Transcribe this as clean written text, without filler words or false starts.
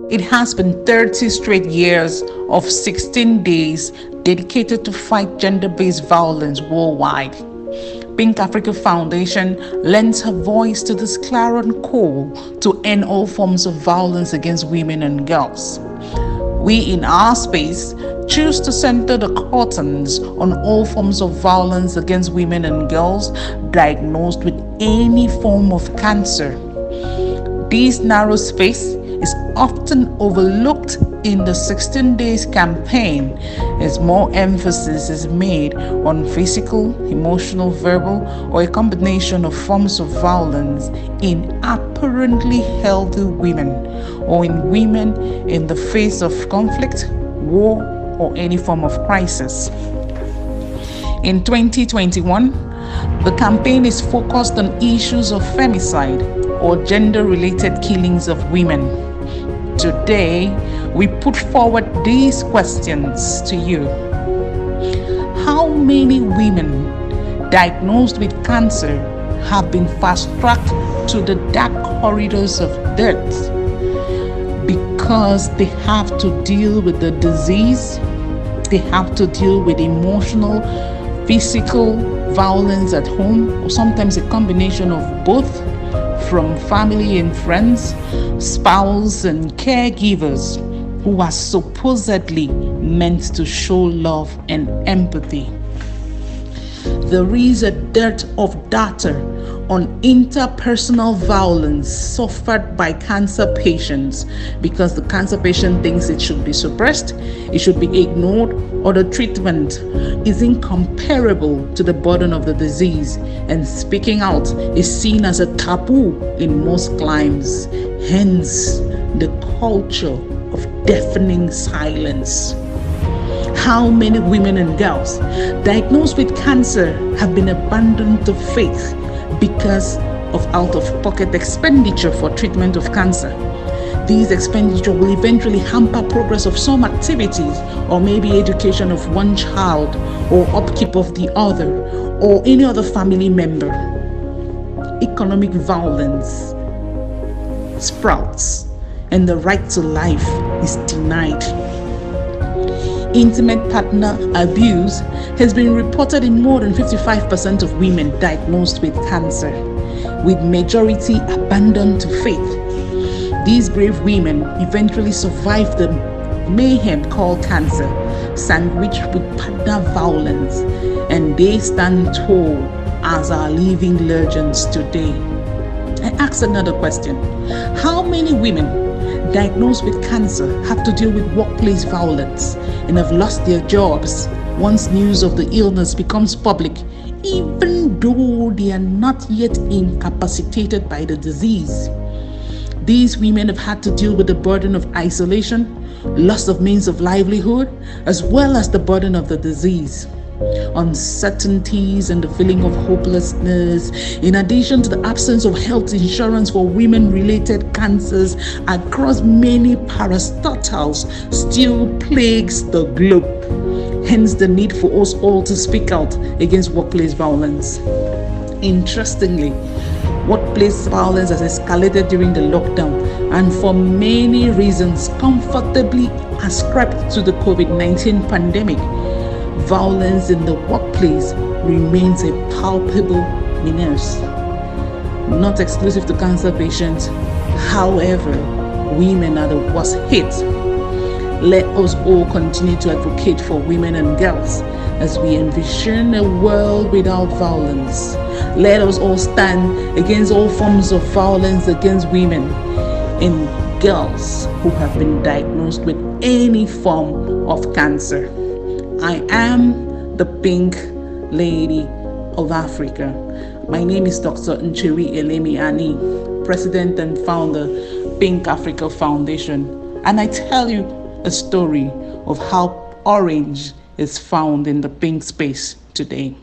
It has been 30 straight years of 16 days dedicated to fight gender-based violence worldwide. Pink Africa Foundation lends her voice to this clarion call to end all forms of violence against women and girls. We in our space choose to center the curtains on all forms of violence against women and girls diagnosed with any form of cancer. This narrow space is often overlooked in the 16 days campaign as more emphasis is made on physical, emotional, verbal, or a combination of forms of violence in apparently healthy women or in women in the face of conflict, war, or any form of crisis. In 2021, the campaign is focused on issues of femicide or gender-related killings of women. Today, we put forward these questions to you. How many women diagnosed with cancer have been fast-tracked to the dark corridors of death because they have to deal with the disease, they have to deal with emotional, physical violence at home, or sometimes a combination of both, from family and friends, spouse and caregivers who are supposedly meant to show love and empathy. There is a dearth of data on interpersonal violence suffered by cancer patients because the cancer patient thinks it should be suppressed, it should be ignored, or the treatment is incomparable to the burden of the disease, and speaking out is seen as a taboo in most climes, hence the culture of deafening silence. How many women and girls diagnosed with cancer have been abandoned to fate because of out-of-pocket expenditure for treatment of cancer? These expenditure will eventually hamper progress of some activities, or maybe education of one child, or upkeep of the other, or any other family member. Economic violence sprouts, and the right to life is denied. Intimate partner abuse has been reported in more than 55% of women diagnosed with cancer, with majority abandoned to fate. These brave women eventually survive the mayhem called cancer, sandwiched with partner violence, and they stand tall as our living legends today. I ask another question. How many women diagnosed with cancer have to deal with workplace violence and have lost their jobs once news of the illness becomes public, even though they are not yet incapacitated by the disease? These women have had to deal with the burden of isolation, loss of means of livelihood, as well as the burden of the disease, uncertainties and the feeling of hopelessness, in addition to the absence of health insurance for women-related cancers across many parastatals, still plagues the globe. Hence the need for us all to speak out against workplace violence. Interestingly, workplace violence has escalated during the lockdown and for many reasons comfortably ascribed to the COVID-19 pandemic. Violence in the workplace remains a palpable menace, not exclusive to cancer patients. However, women are the worst hit. Let us all continue to advocate for women and girls as we envision a world without violence. Let us all stand against all forms of violence against women and girls who have been diagnosed with any form of cancer. I am the Pink Lady of Africa. My name is Dr. Nchewi Elemi Ani, President and Founder, Pink Africa Foundation, and I tell you a story of how orange is found in the pink space today.